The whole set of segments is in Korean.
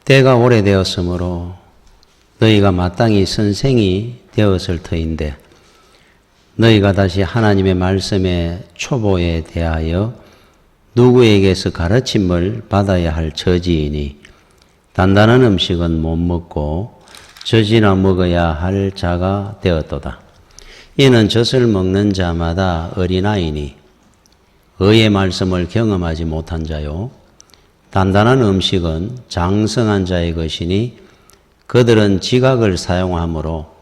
때가 오래되었으므로 너희가 마땅히 선생이 되었을 터인데 너희가 다시 하나님의 말씀의 초보에 대하여 누구에게서 가르침을 받아야 할 처지이니 단단한 음식은 못 먹고 젖이나 먹어야 할 자가 되었도다. 이는 젖을 먹는 자마다 어린아이니 의의 말씀을 경험하지 못한 자요 단단한 음식은 장성한 자의 것이니 그들은 지각을 사용하므로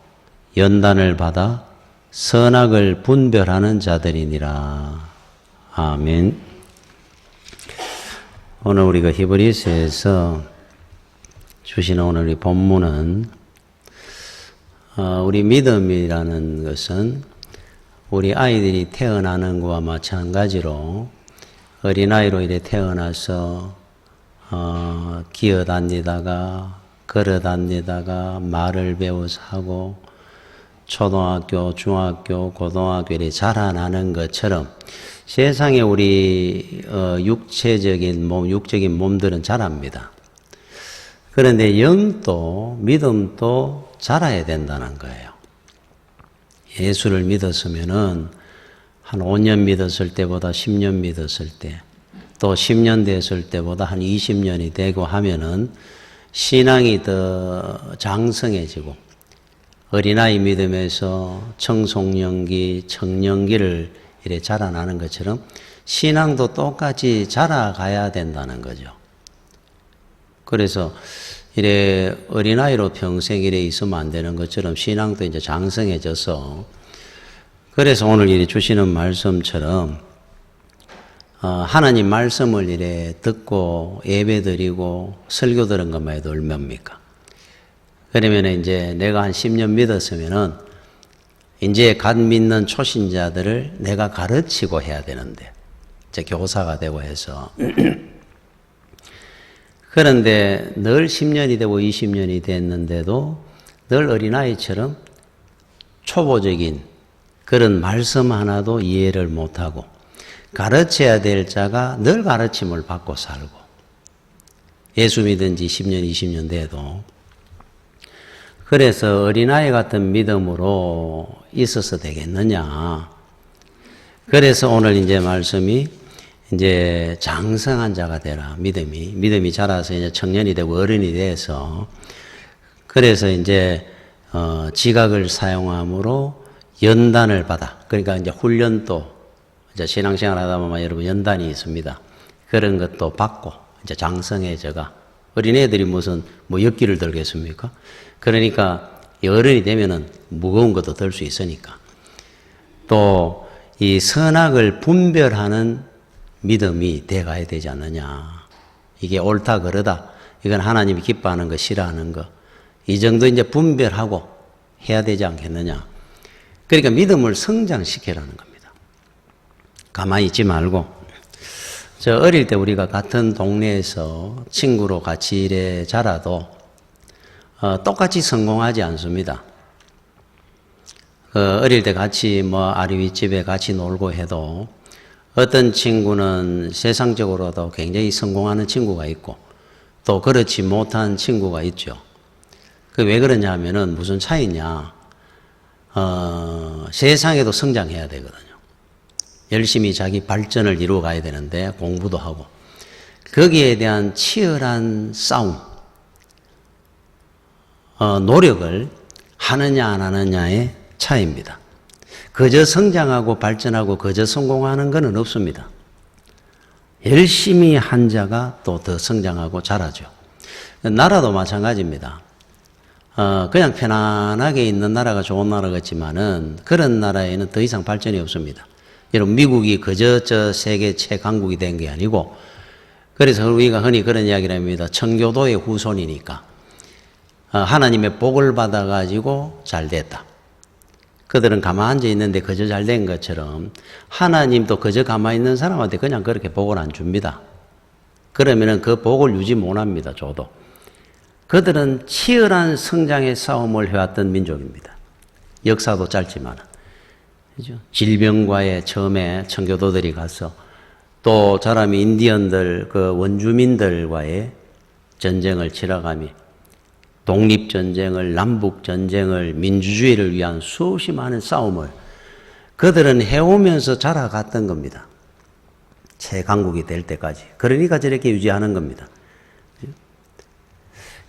연단을 받아 선악을 분별하는 자들이니라. 아멘. 오늘 우리가 히브리서에서 주시는 오늘 이 본문은 우리 믿음이라는 것은 우리 아이들이 태어나는 것과 마찬가지로 어린아이로 이래 태어나서 기어다니다가 걸어다니다가 말을 배워서 하고 초등학교, 중학교, 고등학교 이래 자라나는 것처럼 세상에 우리 육적인 몸들은 자랍니다. 그런데 영도 믿음도 자라야 된다는 거예요. 예수를 믿었으면은 한 5년 믿었을 때보다 10년 믿었을 때, 또 10년 됐을 때보다 한 20년이 되고 하면은 신앙이 더 장성해지고 어린아이 믿음에서 청소년기, 청년기를 이래 자라나는 것처럼 신앙도 똑같이 자라가야 된다는 거죠. 그래서 이래 어린아이로 평생 이래 있으면 안 되는 것처럼 신앙도 이제 장성해져서 그래서 오늘 이래 주시는 말씀처럼 하나님 말씀을 이래 듣고 예배 드리고 설교 들은 것만 해도 얼마입니까? 그러면 이제 내가 한 10년 믿었으면은 이제 갓 믿는 초신자들을 내가 가르치고 해야 되는데 이제 교사가 되고 해서 그런데 늘 10년이 되고 20년이 됐는데도 늘 어린아이처럼 초보적인 그런 말씀 하나도 이해를 못하고 가르쳐야 될 자가 늘 가르침을 받고 살고 예수 믿은 지 10년, 20년 돼도 그래서 어린아이 같은 믿음으로 있어서 되겠느냐. 그래서 오늘 이제 말씀이 이제 장성한 자가 되라. 믿음이 자라서 이제 청년이 되고 어른이 돼서 그래서 이제 지각을 사용함으로 연단을 받아. 그러니까 이제 훈련도 이제 신앙생활 하다 보면 여러분 연단이 있습니다. 그런 것도 받고 이제 장성해져가 어린애들이 무슨 역기를 들겠습니까? 그러니까 어른이 되면은 무거운 것도 들 수 있으니까 또 이 선악을 분별하는 믿음이 돼가야 되지 않느냐. 이게 옳다 그러다. 이건 하나님이 기뻐하는 거 싫어하는 거. 이 정도 이제 분별하고 해야 되지 않겠느냐. 그러니까 믿음을 성장시키라는 겁니다. 가만히 있지 말고 저 어릴 때 우리가 같은 동네에서 친구로 같이 이래 자라도 똑같이 성공하지 않습니다. 어릴 때 같이 아리윗집에 같이 놀고 해도 어떤 친구는 세상적으로도 굉장히 성공하는 친구가 있고 또 그렇지 못한 친구가 있죠. 그 왜 그러냐 하면은 무슨 차이냐. 세상에도 성장해야 되거든요. 열심히 자기 발전을 이루어 가야 되는데 공부도 하고 거기에 대한 치열한 싸움, 노력을 하느냐 안 하느냐의 차이입니다. 그저 성장하고 발전하고 그저 성공하는 것은 없습니다. 열심히 한 자가 또 더 성장하고 자라죠. 나라도 마찬가지입니다. 그냥 편안하게 있는 나라가 좋은 나라 같지만은 그런 나라에는 더 이상 발전이 없습니다. 여러분 미국이 그저 저 세계 최강국이 된 게 아니고 그래서 우리가 흔히 그런 이야기를 합니다. 청교도의 후손이니까 하나님의 복을 받아가지고 잘 됐다. 그들은 가만히 앉아 있는데 그저 잘 된 것처럼 하나님도 그저 가만히 있는 사람한테 그냥 그렇게 복을 안 줍니다. 그러면은 그 복을 유지 못 합니다. 저도. 그들은 치열한 성장의 싸움을 해왔던 민족입니다. 역사도 짧지만. 그죠? 질병과의 처음에 청교도들이 가서 또 사람이 인디언들, 그 원주민들과의 전쟁을 치러가며 독립전쟁을, 남북전쟁을, 민주주의를 위한 수없이 많은 싸움을 그들은 해오면서 자라갔던 겁니다. 최강국이 될 때까지. 그러니까 저렇게 유지하는 겁니다.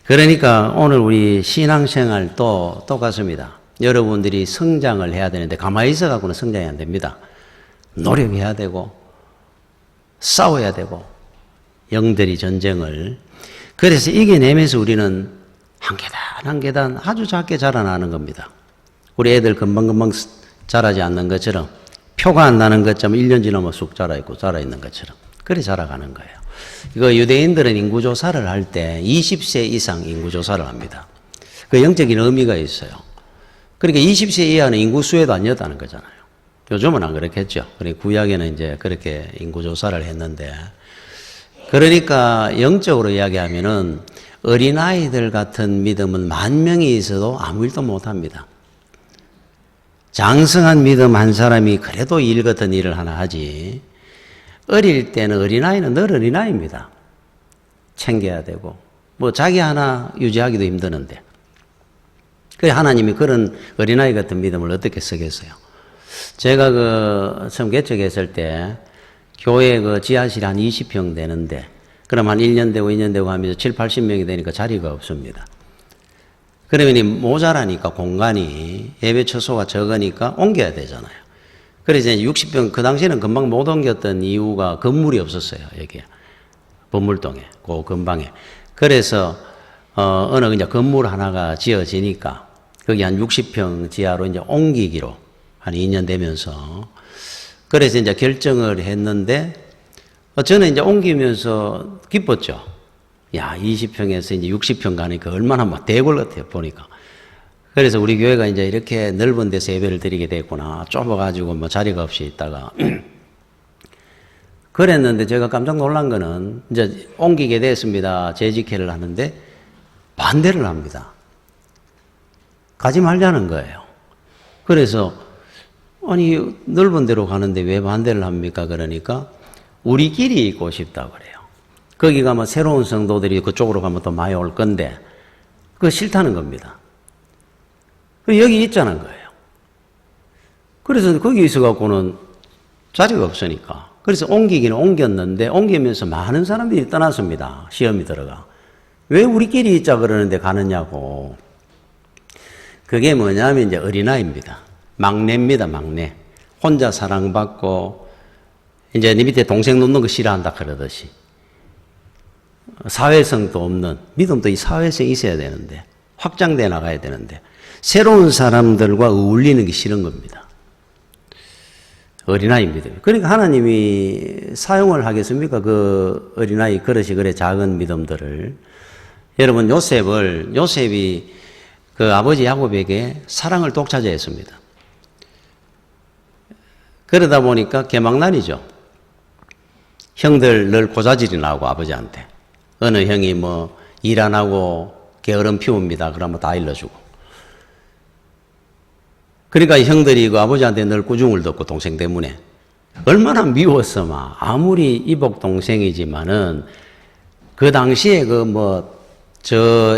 그러니까 오늘 우리 신앙생활도 똑같습니다. 여러분들이 성장을 해야 되는데 가만히 있어 갖고는 성장이 안 됩니다. 노력해야 되고 싸워야 되고 영들이 전쟁을. 그래서 이겨내면서 우리는 한 계단 한 계단 아주 작게 자라나는 겁니다. 우리 애들 금방금방 자라지 않는 것처럼 표가 안 나는 것처럼 1년 지나면 쑥 자라있고 자라있는 것처럼 그래 자라가는 거예요. 이거 유대인들은 인구조사를 할 때 20세 이상 인구조사를 합니다. 그 영적인 의미가 있어요. 그러니까 20세 이하는 인구수에도 아니었다는 거잖아요. 요즘은 안 그렇겠죠. 그러니까 구약에는 이제 그렇게 인구조사를 했는데, 그러니까 영적으로 이야기하면은 어린아이들 같은 믿음은 10,000명이 있어도 아무 일도 못합니다. 장성한 믿음 한 사람이 그래도 일 같은 일을 하나 하지, 어릴 때는 어린아이는 늘 어린아이입니다. 챙겨야 되고 뭐 자기 하나 유지하기도 힘드는데, 그래 하나님이 그런 어린아이 같은 믿음을 어떻게 쓰겠어요? 제가 처음 개척했을 때 교회 지하실이 한 20평 되는데, 그럼 한 1년 되고 2년 되고 하면서 7, 80명이 되니까 자리가 없습니다. 그러면 모자라니까 공간이, 예배 처소가 적으니까 옮겨야 되잖아요. 그래서 이제 60평, 그 당시에는 금방 못 옮겼던 이유가 건물이 없었어요, 여기에. 법물동에, 그 근방에. 그래서, 어느 이제 건물 하나가 지어지니까, 거기 한 60평 지하로 이제 옮기기로 한 2년 되면서, 그래서 이제 결정을 했는데, 저는 이제 옮기면서 기뻤죠. 야, 20평에서 이제 60평 가니까 얼마나 막 대골 같아요, 보니까. 그래서 우리 교회가 이제 이렇게 넓은 데서 예배를 드리게 됐구나. 좁아가지고 뭐 자리가 없이 있다가. 그랬는데 제가 깜짝 놀란 거는 이제 옮기게 됐습니다. 재직회를 하는데 반대를 합니다. 가지 말자는 거예요. 그래서 아니, 넓은 데로 가는데 왜 반대를 합니까? 그러니까 우리끼리 있고 싶다고 그래요. 거기 가면 새로운 성도들이 그쪽으로 가면 또 많이 올 건데, 그거 싫다는 겁니다. 여기 있자는 거예요. 그래서 거기 있어갖고는 자리가 없으니까. 그래서 옮기기는 옮겼는데, 옮기면서 많은 사람들이 떠났습니다. 시험이 들어가. 왜 우리끼리 있자 그러는데 가느냐고. 그게 뭐냐면 이제 어린아이입니다. 막내입니다, 막내. 혼자 사랑받고, 이제 네 밑에 동생 놓는 거 싫어한다 그러듯이. 사회성도 없는, 믿음도 이 사회성이 있어야 되는데, 확장돼 나가야 되는데, 새로운 사람들과 어울리는 게 싫은 겁니다. 어린아이 믿음. 그러니까 하나님이 사용을 하겠습니까? 그 어린아이 그릇이 그래 작은 믿음들을. 여러분, 요셉이 그 아버지 야곱에게 사랑을 독차지했습니다. 그러다 보니까 개막날이죠. 형들 늘 고자질이 나오고 아버지한테. 어느 형이 뭐 일 안 하고 게으름 피웁니다. 그러면 다 일러주고. 그러니까 형들이 그 아버지한테 늘 꾸중을 듣고 동생 때문에 얼마나 미웠어 막. 아무리 이복 동생이지만은 그 당시에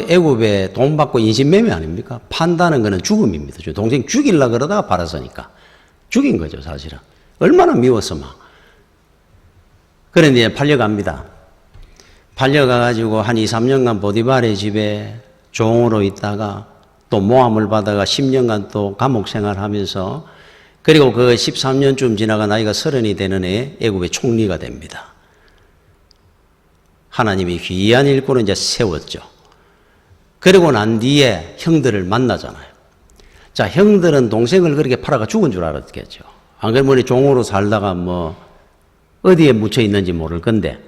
애굽에 돈 받고 인신매매 아닙니까? 판다는 거는 죽음입니다. 동생 죽이려고 그러다가 팔았으니까 죽인 거죠, 사실은. 얼마나 미웠어 막. 그런데 팔려갑니다. 팔려가가지고 한 2, 3년간 보디발의 집에 종으로 있다가 또 모함을 받아가 10년간 또 감옥 생활하면서, 그리고 그 13년쯤 지나가 나이가 30이 되는 해에 애굽의 총리가 됩니다. 하나님이 귀한 일꾼을 이제 세웠죠. 그리고 난 뒤에 형들을 만나잖아요. 자, 형들은 동생을 그렇게 팔아가 죽은 줄 알았겠죠. 안 그러면 종으로 살다가 뭐 어디에 묻혀 있는지 모를 건데,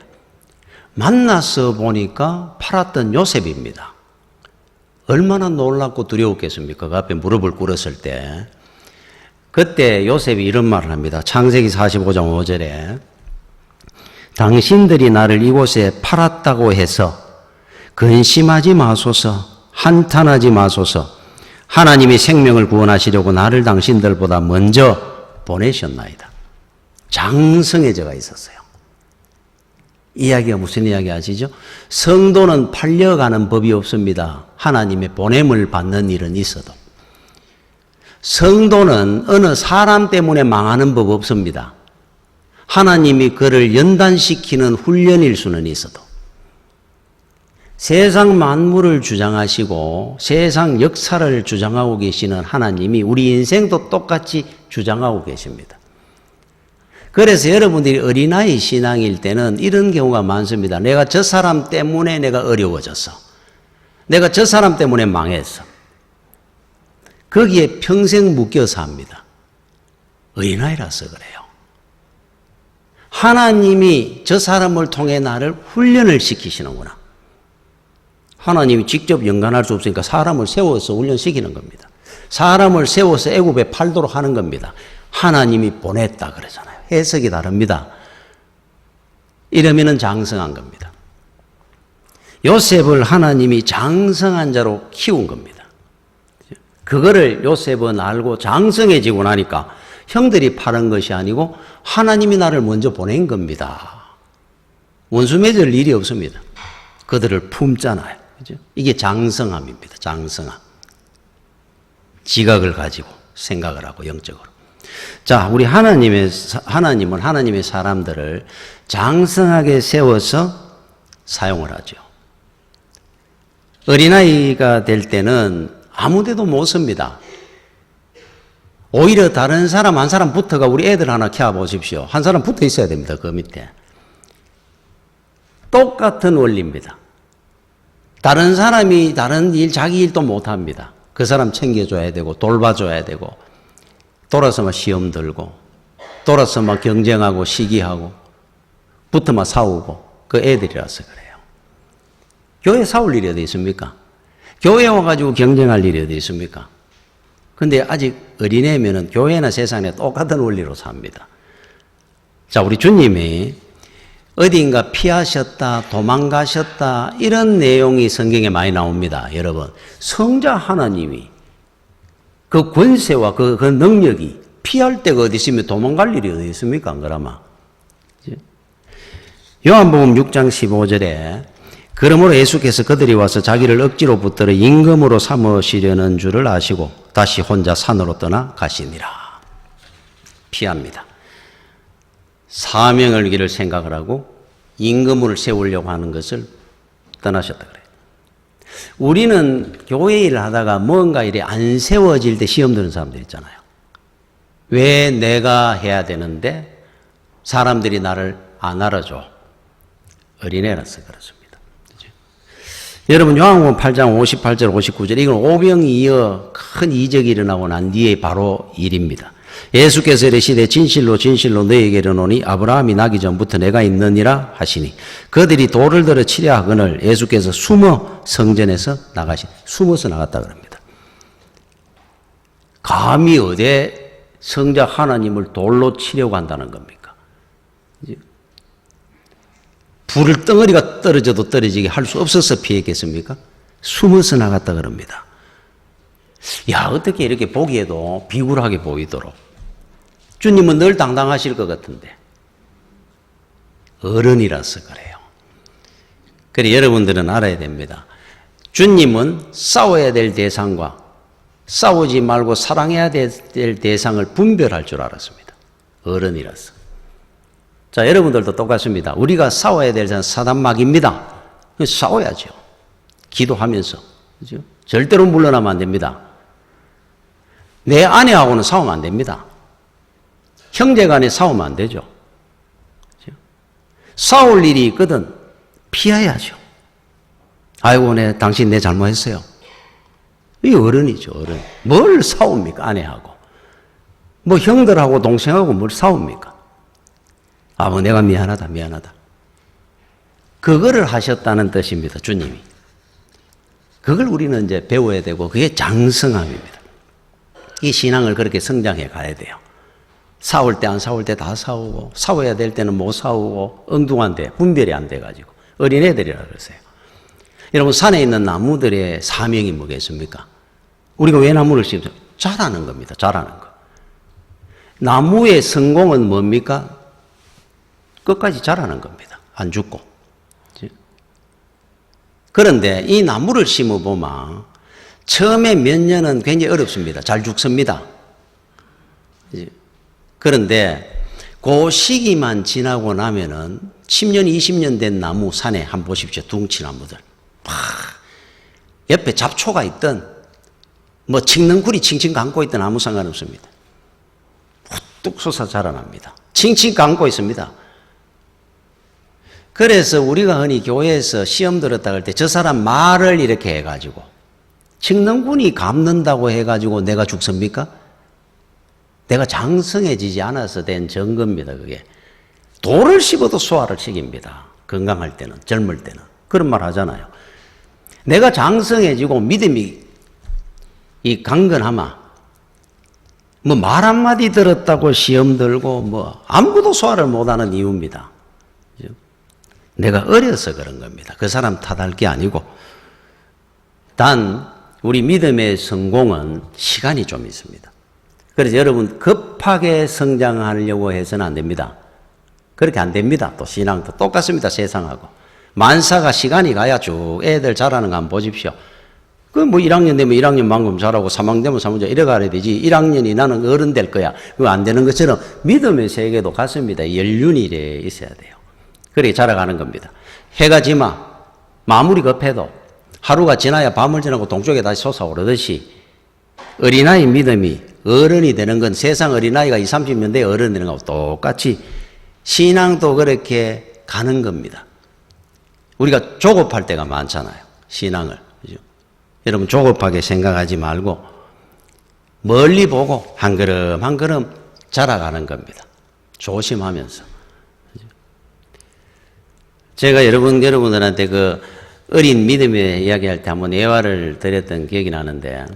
만나서 보니까 팔았던 요셉입니다. 얼마나 놀랍고 두려웠겠습니까? 그 앞에 무릎을 꿇었을 때. 그때 요셉이 이런 말을 합니다. 창세기 45장 5절에 당신들이 나를 이곳에 팔았다고 해서 근심하지 마소서, 한탄하지 마소서. 하나님이 생명을 구원하시려고 나를 당신들보다 먼저 보내셨나이다. 장성의 저가 있었어요. 이야기가 무슨 이야기 아시죠? 성도는 팔려가는 법이 없습니다. 하나님의 보냄을 받는 일은 있어도. 성도는 어느 사람 때문에 망하는 법 없습니다. 하나님이 그를 연단시키는 훈련일 수는 있어도. 세상 만물을 주장하시고 세상 역사를 주장하고 계시는 하나님이 우리 인생도 똑같이 주장하고 계십니다. 그래서 여러분들이 어린아이 신앙일 때는 이런 경우가 많습니다. 내가 저 사람 때문에 내가 어려워졌어. 내가 저 사람 때문에 망했어. 거기에 평생 묶여 삽니다. 어린아이라서 그래요. 하나님이 저 사람을 통해 나를 훈련을 시키시는구나. 하나님이 직접 연관할 수 없으니까 사람을 세워서 훈련시키는 겁니다. 사람을 세워서 애굽에 팔도록 하는 겁니다. 하나님이 보냈다 그러잖아요. 해석이 다릅니다. 이러면은 장성한 겁니다. 요셉을 하나님이 장성한 자로 키운 겁니다. 그거를 요셉은 알고 장성해지고 나니까 형들이 파는 것이 아니고 하나님이 나를 먼저 보낸 겁니다. 원수 맺을 일이 없습니다. 그들을 품잖아요. 그죠? 이게 장성함입니다. 장성함. 지각을 가지고 생각을 하고 영적으로. 자, 우리 하나님은 하나님의 사람들을 장성하게 세워서 사용을 하죠. 어린아이가 될 때는 아무 데도 못 씁니다. 오히려 다른 사람 한 사람 붙어가 우리 애들 하나 키워보십시오. 한 사람 붙어 있어야 됩니다. 그 밑에. 똑같은 원리입니다. 다른 사람이 다른 일, 자기 일도 못합니다. 그 사람 챙겨줘야 되고 돌봐줘야 되고 돌아서만 시험 들고 돌아서만 경쟁하고 시기하고 붙어만 싸우고 그 애들이라서 그래요. 교회 싸울 일이 어디 있습니까? 교회 와가지고 경쟁할 일이 어디 있습니까? 근데 아직 어린애면은 교회나 세상에 똑같은 원리로 삽니다. 자, 우리 주님이 어딘가 피하셨다, 도망가셨다, 이런 내용이 성경에 많이 나옵니다. 여러분, 성자 하나님이 그 권세와 그 능력이 피할 데가 어디 있으면 도망갈 일이 어디 있습니까? 안 그러면. 요한복음 6장 15절에 그러므로 예수께서 그들이 와서 자기를 억지로 붙들어 임금으로 삼으시려는 줄을 아시고 다시 혼자 산으로 떠나 가시니라. 피합니다. 사명을 기를 생각을 하고 임금을 세우려고 하는 것을 떠나셨다 그래요. 우리는 교회 일을 하다가 뭔가 일이 안 세워질 때 시험 드는 사람들 있잖아요. 왜 내가 해야 되는데 사람들이 나를 안 알아줘? 어린애라서 그렇습니다. 그렇죠? 여러분 요한복음 8장 58절 59절 이건 오병이어 큰 이적이 일어나고 난 뒤에 바로 일입니다. 예수께서 이르시되 진실로 진실로 너희에게 이르노니 아브라함이 나기 전부터 내가 있느니라 하시니 그들이 돌을 들어 치려 하거늘 예수께서 숨어 성전에서 숨어서 나갔다 그럽니다. 감히 어디 성자 하나님을 돌로 치려고 한다는 겁니까? 불을 덩어리가 떨어져도 떨어지게 할 수 없어서 피했겠습니까? 숨어서 나갔다 그럽니다. 야, 어떻게 이렇게 보기에도 비굴하게 보이도록. 주님은 늘 당당하실 것 같은데. 어른이라서 그래요. 그래, 여러분들은 알아야 됩니다. 주님은 싸워야 될 대상과 싸우지 말고 사랑해야 될 대상을 분별할 줄 알았습니다. 어른이라서. 자, 여러분들도 똑같습니다. 우리가 싸워야 될 대상은 사단마귀입니다. 싸워야죠. 기도하면서. 그죠? 절대로 물러나면 안 됩니다. 내 아내하고는 싸우면 안 됩니다. 형제 간에 싸우면 안 되죠. 그죠? 싸울 일이 있거든 피해야죠. 아이고, 당신 내 잘못했어요. 이 어른이죠, 어른. 뭘 싸웁니까, 아내하고. 뭐 형들하고 동생하고 뭘 싸웁니까? 뭐 내가 미안하다. 그거를 하셨다는 뜻입니다, 주님이. 그걸 우리는 이제 배워야 되고, 그게 장성함입니다. 이 신앙을 그렇게 성장해 가야 돼요. 싸울 때 안 싸울 때 다 싸우고, 싸워야 될 때는 못 싸우고, 엉뚱한데 분별이 안 돼가지고, 어린애들이라 그러세요. 여러분, 산에 있는 나무들의 사명이 뭐겠습니까? 우리가 왜 나무를 심어요? 자라는 겁니다, 자라는 거. 나무의 성공은 뭡니까? 끝까지 자라는 겁니다. 안 죽고. 그런데 이 나무를 심어보면 처음에 몇 년은 굉장히 어렵습니다. 잘 죽습니다. 그런데 그 시기만 지나고 나면은 10년, 20년 된 나무 산에 한번 보십시오. 둥치나무들. 옆에 잡초가 있든 뭐 칡능쿨이 칭칭 감고 있든 아무 상관없습니다. 뚝 솟아 자라납니다. 칭칭 감고 있습니다. 그래서 우리가 흔히 교회에서 시험 들었다 할 때 저 사람 말을 이렇게 해가지고 칡능쿨이 감는다고 해가지고 내가 죽습니까? 내가 장성해지지 않아서 된 증거입니다. 그게 돌을 씹어도 소화를 시킵니다. 건강할 때는, 젊을 때는. 그런 말 하잖아요. 내가 장성해지고 믿음이 이 강건하마 뭐 말 한마디 들었다고 시험 들고 뭐 아무것도 소화를 못하는 이유입니다. 내가 어려서 그런 겁니다. 그 사람 탓할 게 아니고 단 우리 믿음의 성공은 시간이 좀 있습니다. 그래서 여러분 급하게 성장하려고 해서는 안 됩니다. 그렇게 안 됩니다. 또 신앙도 똑같습니다. 세상하고. 만사가 시간이 가야 쭉 애들 자라는 거 한번 보십시오. 그 뭐 1학년 되면 1학년만큼 자라고 3학년 되면 3학년 이래 가야 되지. 1학년이 나는 어른 될 거야. 그거 안 되는 것처럼 믿음의 세계도 같습니다. 연륜이 이래 있어야 돼요. 그렇게 자라가는 겁니다. 해가 지마 마무리 급해도 하루가 지나야 밤을 지나고 동쪽에 다시 솟아오르듯이 어린아이 믿음이 어른이 되는 건 세상 어린아이가 20, 30년 대 어른 되는 거하고 똑같이 신앙도 그렇게 가는 겁니다. 우리가 조급할 때가 많잖아요. 신앙을. 그죠? 여러분 조급하게 생각하지 말고 멀리 보고 한 걸음 한 걸음 자라가는 겁니다. 조심하면서. 그죠? 제가 여러분들한테 그 어린 믿음의 이야기할 때 한번 예화를 드렸던 기억이 나는데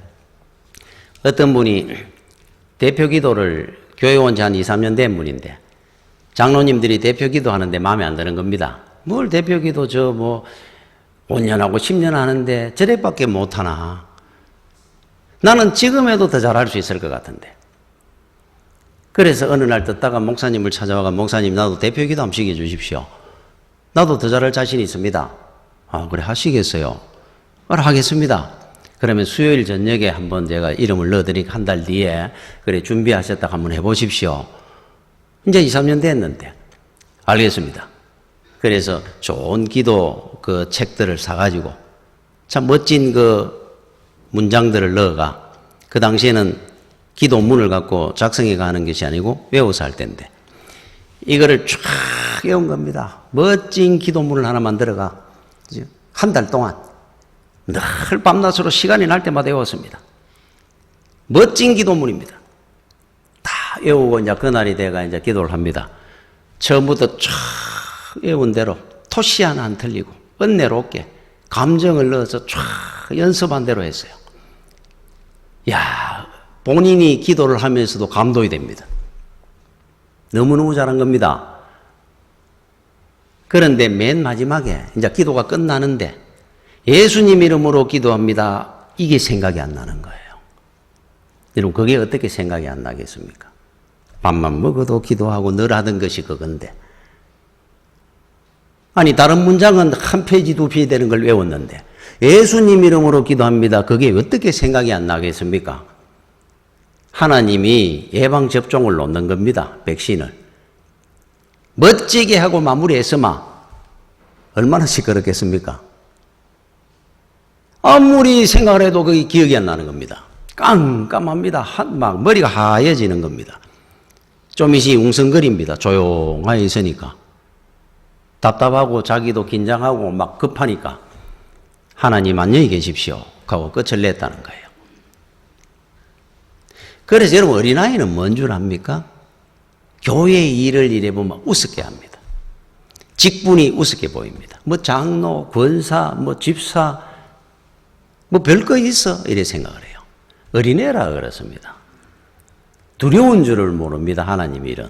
어떤 분이 대표 기도를 교회 온 지 한 2, 3년 된 분인데 장로님들이 대표 기도 하는데 마음에 안 드는 겁니다. 뭘 대표 기도 저 뭐 5년하고 10년 하는데 저래밖에 못하나. 나는 지금 해도 더 잘할 수 있을 것 같은데. 그래서 어느 날 듣다가 목사님을 찾아와가 목사님 나도 대표 기도 한번 시켜주십시오. 나도 더 잘할 자신이 있습니다. 아 그래 하시겠어요? 그래 하겠습니다. 그러면 수요일 저녁에 한번 제가 이름을 넣어드리니까 한 달 뒤에 그래 준비하셨다가 한번 해보십시오. 이제 2, 3년 됐는데 알겠습니다. 그래서 좋은 기도 그 책들을 사가지고 참 멋진 그 문장들을 넣어가 그 당시에는 기도문을 갖고 작성해 가는 것이 아니고 외워서 할 때인데 이거를 쫙 외운 겁니다. 멋진 기도문을 하나 만들어가 한 달 동안 늘 밤낮으로 시간이 날 때마다 외웠습니다. 멋진 기도문입니다. 다 외우고 이제 그날이 돼가 이제 기도를 합니다. 처음부터 쫙 외운 대로 토시 하나 안 틀리고 은혜롭게 감정을 넣어서 쫙 연습한 대로 했어요. 야, 본인이 기도를 하면서도 감동이 됩니다. 너무너무 잘한 겁니다. 그런데 맨 마지막에 이제 기도가 끝나는데 예수님 이름으로 기도합니다. 이게 생각이 안 나는 거예요. 여러분 그게 어떻게 생각이 안 나겠습니까? 밥만 먹어도 기도하고 늘 하던 것이 그건데 아니 다른 문장은 한 페이지 두 페이지 되는 걸 외웠는데 예수님 이름으로 기도합니다. 그게 어떻게 생각이 안 나겠습니까? 하나님이 예방접종을 놓는 겁니다. 백신을. 멋지게 하고 마무리했으면 얼마나 시끄럽겠습니까? 아무리 생각을 해도 그게 기억이 안 나는 겁니다. 깜깜합니다. 막 머리가 하얘지는 겁니다. 좀 있이 웅성거립니다. 조용하게 있으니까. 답답하고 자기도 긴장하고 막 급하니까 하나님 안녕히 계십시오 하고 끝을 냈다는 거예요. 그래서 여러분 어린아이는 뭔 줄 압니까? 교회 일을 일해보면 우습게 합니다. 직분이 우습게 보입니다. 뭐 장로, 권사, 뭐 집사 뭐 별거 있어 이래 생각을 해요. 어린애라 그렇습니다. 두려운 줄을 모릅니다. 하나님 일은.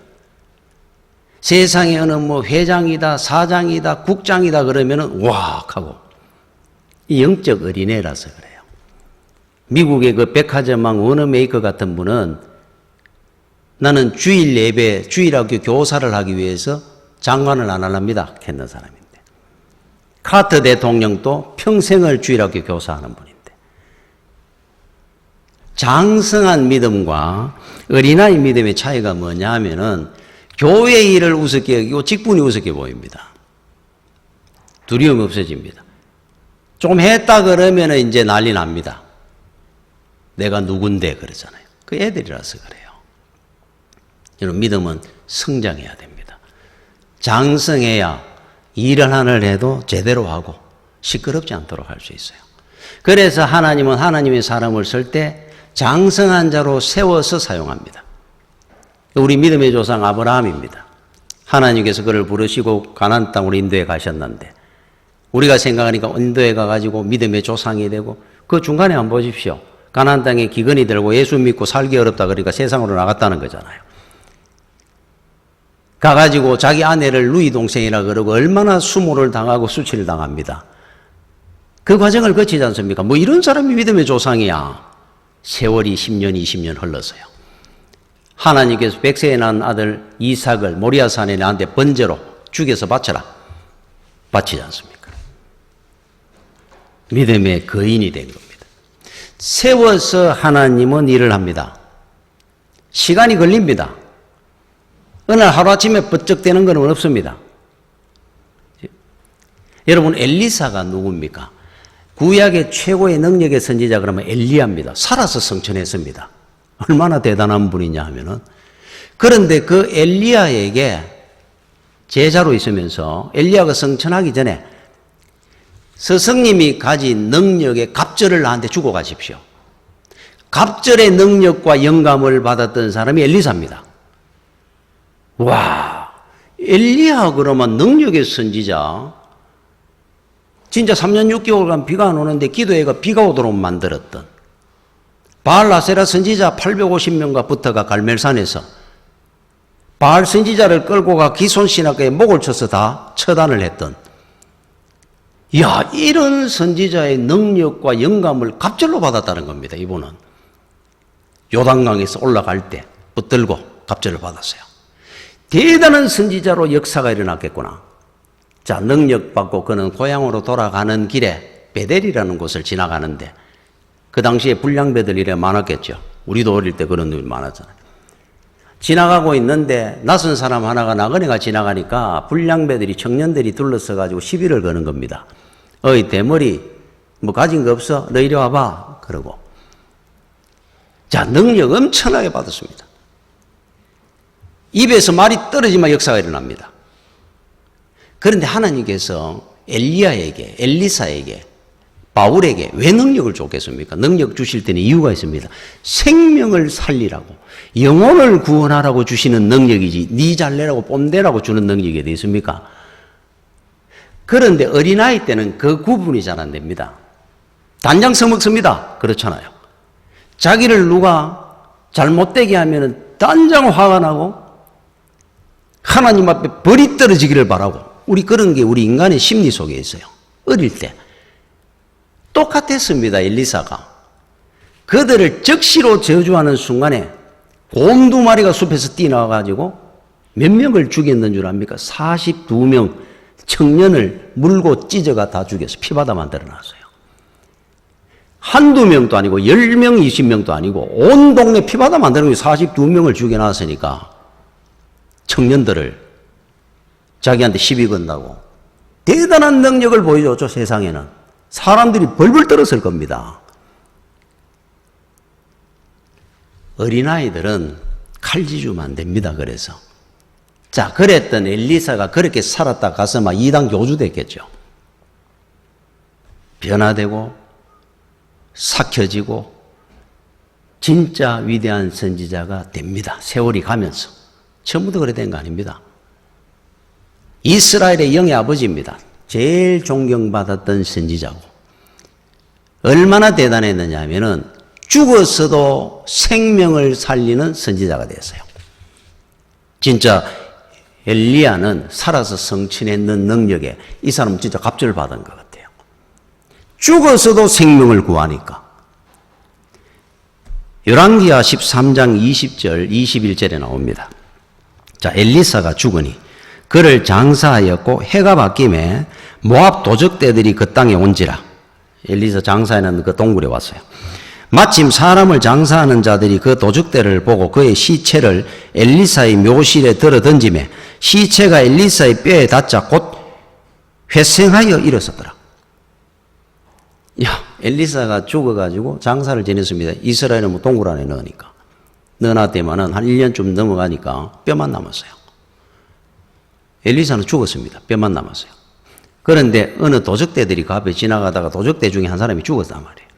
세상에 어느 뭐 회장이다, 사장이다, 국장이다 그러면은 와악 하고 이 영적 어린애라서 그래요. 미국의 그 백화점왕 워너메이커 같은 분은 나는 주일 예배, 주일학교 교사를 하기 위해서 장관을 안 할랍니다. 했는 사람인데. 카터 대통령도 평생을 주일학교 교사하는 분인데. 장성한 믿음과 어린아이 믿음의 차이가 뭐냐 하면은 교회 일을 우습게 여기고 직분이 우습게 보입니다. 두려움이 없어집니다. 조금 했다 그러면 이제 난리 납니다. 내가 누군데 그러잖아요. 그 애들이라서 그래요. 여러분 믿음은 성장해야 됩니다. 장성해야 일을 하나를 해도 제대로 하고 시끄럽지 않도록 할 수 있어요. 그래서 하나님은 하나님의 사람을 쓸 때 장성한 자로 세워서 사용합니다. 우리 믿음의 조상 아브라함입니다. 하나님께서 그를 부르시고 가나안 땅으로 인도에 가셨는데 우리가 생각하니까 인도에 가가지고 믿음의 조상이 되고 그 중간에 한번 보십시오. 가나안 땅에 기근이 들고 예수 믿고 살기 어렵다 그러니까 세상으로 나갔다는 거잖아요. 가가지고 자기 아내를 누이 동생이라 그러고 얼마나 수모를 당하고 수치를 당합니다. 그 과정을 거치지 않습니까? 뭐 이런 사람이 믿음의 조상이야. 세월이 10년, 20년 흘러서요. 하나님께서 100세에 난 아들 이삭을 모리아산에 나한테 번제로 죽여서 바쳐라. 바치지 않습니까? 믿음의 거인이 된 겁니다. 세워서 하나님은 일을 합니다. 시간이 걸립니다. 어느 날 하루아침에 번쩍되는 건 없습니다. 여러분 엘리사가 누굽니까? 구약의 최고의 능력의 선지자 그러면 엘리야입니다. 살아서 성천했습니다. 얼마나 대단한 분이냐 하면은 그런데 그 엘리야에게 제자로 있으면서 엘리야가 성천하기 전에 스승님이 가진 능력의 갑절을 나한테 주고 가십시오. 갑절의 능력과 영감을 받았던 사람이 엘리사입니다. 와, 엘리야 그러면 능력의 선지자. 진짜 3년 6개월간 비가 안 오는데 기도회가 비가 오도록 만들었던 바알 아세라 선지자 850명과 붙어가 갈멜산에서 바알 선지자를 끌고 가 기손 신학교에 목을 쳐서 다 처단을 했던 야, 이런 선지자의 능력과 영감을 갑절로 받았다는 겁니다. 이분은 요단강에서 올라갈 때 붙들고 갑절을 받았어요. 대단한 선지자로 역사가 일어났겠구나. 자, 능력 받고 그는 고향으로 돌아가는 길에 베델이라는 곳을 지나가는데 그 당시에 불량배들 이래 많았겠죠. 우리도 어릴 때 그런 일 많았잖아요. 지나가고 있는데 낯선 사람 하나가 나그네가 지나가니까 불량배들이 청년들이 둘러서가지고 시비를 거는 겁니다. 어이 대머리 뭐 가진 거 없어? 너 이리 와봐. 그러고 자, 능력 엄청나게 받았습니다. 입에서 말이 떨어지면 역사가 일어납니다. 그런데 하나님께서 엘리야에게, 엘리사에게, 바울에게 왜 능력을 줬겠습니까? 능력 주실 때는 이유가 있습니다. 생명을 살리라고, 영혼을 구원하라고 주시는 능력이지 네 잘내라고 뽐내라고 주는 능력이 어디 있습니까? 그런데 어린아이 때는 그 구분이 잘 안 됩니다. 단장 써먹습니다. 그렇잖아요. 자기를 누가 잘못되게 하면 단장 화가 나고 하나님 앞에 벌이 떨어지기를 바라고 우리 그런 게 우리 인간의 심리 속에 있어요. 어릴 때. 똑같았습니다. 엘리사가. 그들을 적시로 저주하는 순간에 곰 2마리가 숲에서 뛰어나와가지고 몇 명을 죽였는 줄 압니까? 42명 청년을 물고 찢어가 다 죽여서 피바다 만들어놨어요. 한두 명도 아니고 10명, 20명도 아니고 온 동네 피바다 만드는 게 42명을 죽여놨으니까 청년들을 자기한테 시비 건다고 대단한 능력을 보여줬죠. 세상에는 사람들이 벌벌 떨었을 겁니다. 어린아이들은 칼지주면 안 됩니다. 그래서 자, 그랬던 엘리사가 그렇게 살았다 가서 막 이단 교주 됐겠죠. 변화되고 삭혀지고 진짜 위대한 선지자가 됩니다. 세월이 가면서. 처음부터 그래 된 거 아닙니다. 이스라엘의 영의 아버지입니다. 제일 존경받았던 선지자고 얼마나 대단했느냐 하면은 죽었어도 생명을 살리는 선지자가 됐어요. 진짜 엘리야는 살아서 성취했는 능력에 이 사람은 진짜 갑절을 받은 것 같아요. 죽었어도 생명을 구하니까. 열왕기하 13장 20절 21절에 나옵니다. 자, 엘리사가 죽으니 그를 장사하였고 해가 바뀜에 모압 도적대들이 그 땅에 온지라. 엘리사 장사하는 그 동굴에 왔어요. 마침 사람을 장사하는 자들이 그 도적대를 보고 그의 시체를 엘리사의 묘실에 들어 던지매 시체가 엘리사의 뼈에 닿자 곧 회생하여 일어섰더라. 야, 엘리사가 죽어가지고 장사를 지냈습니다. 이스라엘은 뭐 동굴 안에 넣으니까. 넣어놨더만은 한 1년쯤 넘어가니까 뼈만 남았어요. 엘리사는 죽었습니다. 뼈만 남았어요. 그런데 어느 도적대들이 그 앞에 지나가다가 도적대 중에 한 사람이 죽었단 말이에요.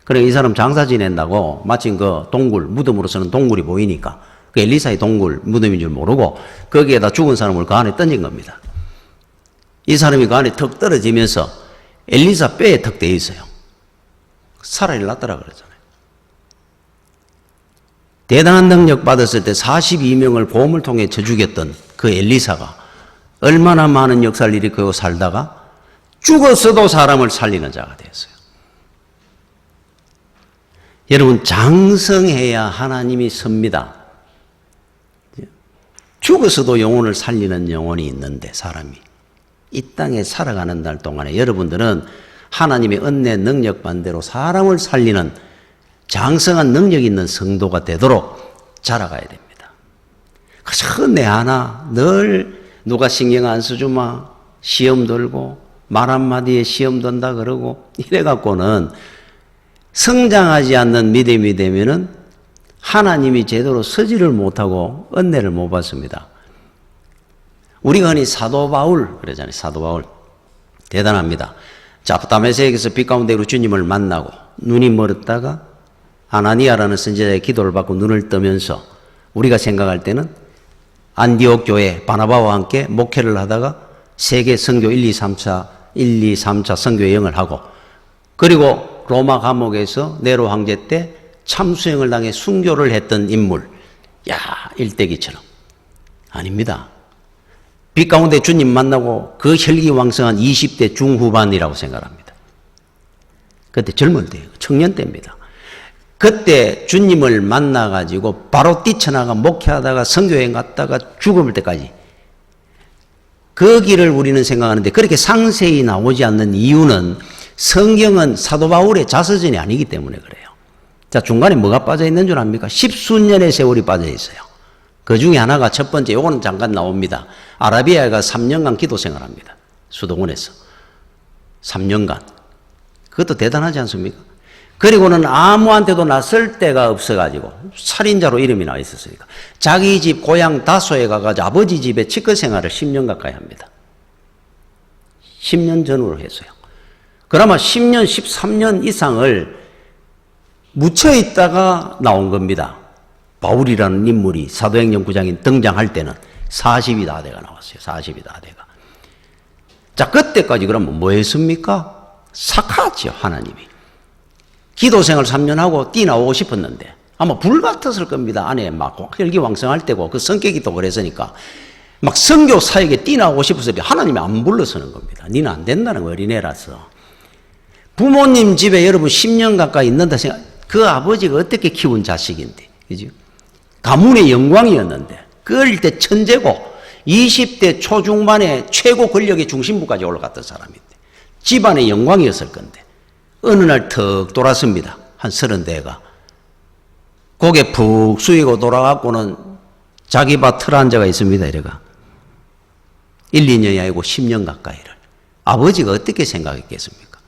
그래 이 사람 장사 지낸다고 마침 그 동굴, 무덤으로서는 동굴이 보이니까 그 엘리사의 동굴 무덤인 줄 모르고 거기에다 죽은 사람을 그 안에 던진 겁니다. 이 사람이 그 안에 턱 떨어지면서 엘리사 뼈에 턱 대 있어요. 살아일났더라 그러잖아요. 대단한 능력 받았을 때 42명을 보험을 통해 쳐 죽였던 그 엘리사가 얼마나 많은 역사를 일으키고 살다가 죽었어도 사람을 살리는 자가 되었어요. 여러분, 장성해야 하나님이 섭니다. 죽어서도 영혼을 살리는 영혼이 있는데 사람이 이 땅에 살아가는 날 동안에 여러분들은 하나님의 은혜 능력 반대로 사람을 살리는 장성한 능력 있는 성도가 되도록 자라가야 됩니다. 그저 내 하나 늘 누가 신경 안 써주마 시험 들고 말 한마디에 시험 든다 그러고 이래갖고는 성장하지 않는 믿음이 되면은 하나님이 제대로 서지를 못하고 은혜를 못 받습니다. 우리가 흔히 사도 바울 그러잖아요. 사도 바울 대단합니다. 자, 다메섹에서 빛 가운데로 주님을 만나고 눈이 멀었다가 아나니아라는 선지자의 기도를 받고 눈을 뜨면서 우리가 생각할 때는 안디옥 교회 바나바와 함께 목회를 하다가 세계 선교 1, 2, 3차 선교 여행을 하고 그리고 로마 감옥에서 네로 황제 때 참수형을 당해 순교를 했던 인물. 야, 일대기처럼. 아닙니다. 빛 가운데 주님 만나고 그 혈기왕성한 20대 중후반이라고 생각합니다. 그때 젊을 때예요. 청년 때입니다. 그때 주님을 만나가지고 바로 뛰쳐나가 목회하다가 선교여행 갔다가 죽을 때까지 그 길을 우리는 생각하는데 그렇게 상세히 나오지 않는 이유는 성경은 사도 바울의 자서전이 아니기 때문에 그래요. 자, 중간에 뭐가 빠져 있는 줄 압니까? 십수년의 세월이 빠져 있어요. 그 중에 하나가 첫 번째, 요거는 잠깐 나옵니다. 아라비아에 가 3년간 기도 생활합니다. 수도원에서. 3년간. 그것도 대단하지 않습니까? 그리고는 아무한테도 낯설 데가 없어가지고 살인자로 이름이 나와 있었으니까 자기 집 고향 다소에 가가지고 아버지 집에 치과 생활을 10년 가까이 합니다. 10년 전으로 해서요. 그나마 10년, 13년 이상을 묻혀 있다가 나온 겁니다. 바울이라는 인물이 사도행전 9장에 등장할 때는 40이 다 돼가 나왔어요. 40이 다 돼가. 자, 그때까지 그러면 뭐 했습니까? 착하죠, 하나님이. 기도생활 3년 하고 뛰나오고 싶었는데 아마 불같았을 겁니다. 안에 막 혈기왕성할 때고 그 성격이 또 그랬으니까 막 선교 사역에 뛰나오고 싶었을 때 하나님이 안 불러서는 겁니다. 니는 안 된다는 거 어린애라서. 부모님 집에 여러분 10년 가까이 있는다 생각. 그 아버지가 어떻게 키운 자식인데, 그죠? 가문의 영광이었는데 그 어릴 때 천재고 20대 초중반에 최고 권력의 중심부까지 올라갔던 사람인데 집안의 영광이었을 건데 어느 날 턱 돌았습니다. 한 30대가. 고개 푹 숙이고 돌아가고는 자기 밭 틀어 앉아가 있습니다. 이래가. 1, 2년이 아니고 10년 가까이를. 아버지가 어떻게 생각했겠습니까?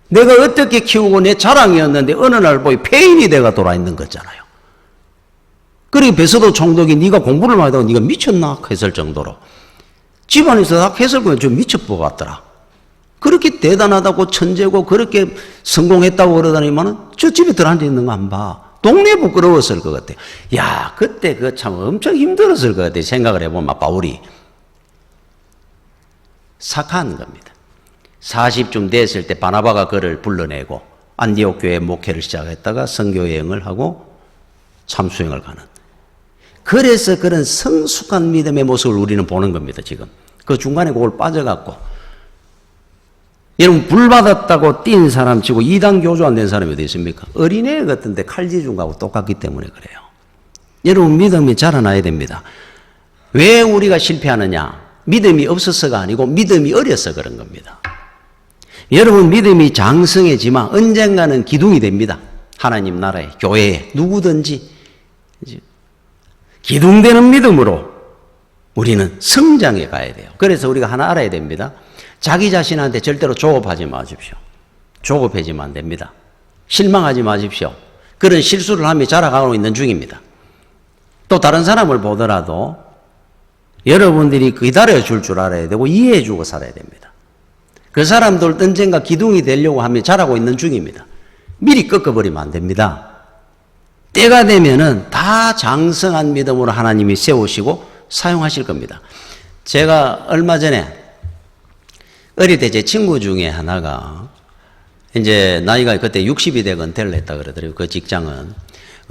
내가 어떻게 키우고 내 자랑이었는데 어느 날 보니 폐인이 돼가 돌아 있는 거잖아요. 그리고 베서도 총독이 네가 공부를 많이 하다가 네가 미쳤나 했을 정도로 집안에서 다 했을 거면 좀 미쳤고 같더라. 그렇게 대단하다고 천재고 그렇게 성공했다고 그러다니만은 저 집에 들어앉아 있는 거 안 봐. 동네 부끄러웠을 것 같아. 야, 그때 그 참 엄청 힘들었을 것 같아. 생각을 해보면 바울이. 착한 겁니다. 40쯤 됐을 때 바나바가 그를 불러내고 안디옥 교회 목회를 시작했다가 선교 여행을 하고 참수행을 가는. 그래서 그런 성숙한 믿음의 모습을 우리는 보는 겁니다. 지금. 그 중간에 그걸 빠져갖고 여러분 불 받았다고 뛴 사람 치고 2단 교주 안 된 사람이 어디 있습니까? 어린애 같은데 칼지중하고 똑같기 때문에 그래요. 여러분 믿음이 자라나야 됩니다. 왜 우리가 실패하느냐? 믿음이 없어서가 아니고 믿음이 어려서 그런 겁니다. 여러분 믿음이 장성해지만 언젠가는 기둥이 됩니다. 하나님 나라에, 교회에, 누구든지 기둥되는 믿음으로 우리는 성장해 가야 돼요. 그래서 우리가 하나 알아야 됩니다. 자기 자신한테 절대로 조급하지 마십시오. 조급해지면 안 됩니다. 실망하지 마십시오. 그런 실수를 하며 자라가고 있는 중입니다. 또 다른 사람을 보더라도 여러분들이 기다려 줄 줄 알아야 되고 이해해 주고 살아야 됩니다. 그 사람들 언젠가 기둥이 되려고 하며 자라고 있는 중입니다. 미리 꺾어버리면 안 됩니다. 때가 되면은 다 장성한 믿음으로 하나님이 세우시고 사용하실 겁니다. 제가 얼마 전에 어릴 때 제 친구 중에 하나가 이제 나이가 그때 60이 되고 은퇴를 했다 그러더라고요. 그 직장은.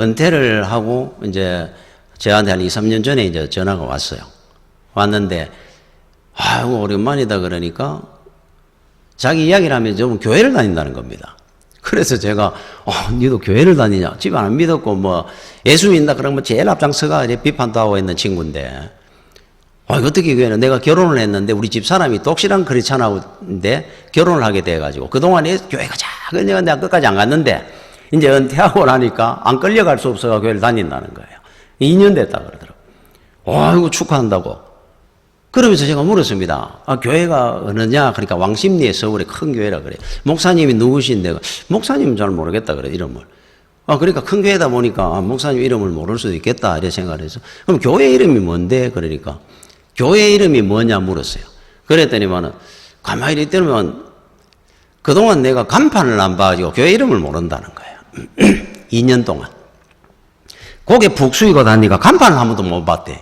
은퇴를 하고 이제 저한테 한 2, 3년 전에 이제 전화가 왔어요. 왔는데, 아이고, 오랜만이다 그러니까 자기 이야기를 하면 좀 교회를 다닌다는 겁니다. 그래서 제가, 니도 교회를 다니냐? 집안 안 믿었고, 뭐, 예수 믿는다 그러면 제일 앞장서가 비판도 하고 있는 친구인데, 어떻게 교회는 내가 결혼을 했는데 우리 집 사람이 독실한 크리스찬인데 결혼을 하게 돼가지고 그동안에 교회가 작은 데가 내가 끝까지 안 갔는데 이제 은퇴하고 나니까 안 끌려갈 수 없어서 교회를 다닌다는 거예요. 2년 됐다 그러더라고요. 아이고 축하한다고. 그러면서 제가 물었습니다. 교회가 어느냐? 그러니까 왕십리에 서울에 큰 교회라 그래요. 목사님이 누구신데? 목사님은 잘 모르겠다 그래 이름을. 그러니까 큰 교회다 보니까 목사님 이름을 모를 수도 있겠다 이렇게 생각을 해서 그럼 교회 이름이 뭔데? 그러니까 교회 이름이 뭐냐 물었어요. 그랬더니만은 가만히 있더니만 그동안 내가 간판을 안 봐가지고 교회 이름을 모른다는 거예요. 2년 동안. 고개 푹 숙이고 다니니까 간판을 한 번도 못 봤대.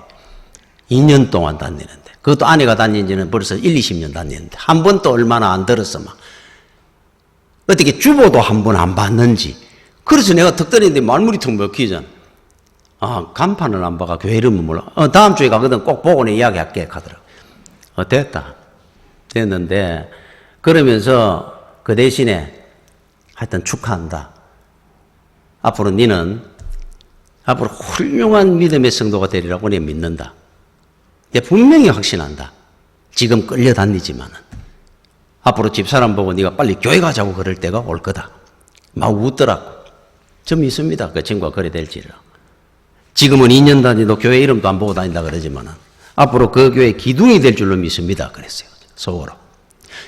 2년 동안 다니는데. 그것도 아내가 다닌 지는 벌써 1, 20년 다니는데 한 번도 얼마나 안 들었어 막. 어떻게 주보도 한 번 안 봤는지. 그래서 내가 턱들인데 말문이 턱 막히잖아. 간판을 안 봐가 교회 이름은 몰라. 다음 주에 가거든 꼭 보고 내 이야기할게 하더라고. 됐다. 됐는데 그러면서 그 대신에 하여튼 축하한다. 앞으로 너는 앞으로 훌륭한 믿음의 성도가 되리라고 내가 믿는다. 내가 분명히 확신한다. 지금 끌려다니지만은 앞으로 집사람 보고 네가 빨리 교회 가자고 그럴 때가 올 거다. 막 웃더라고. 좀 있습니다. 그 친구가 그래 될지라. 지금은 2년 다니도 교회 이름도 안 보고 다닌다 그러지만은 앞으로 그 교회 기둥이 될 줄로 믿습니다. 그랬어요. 속으로.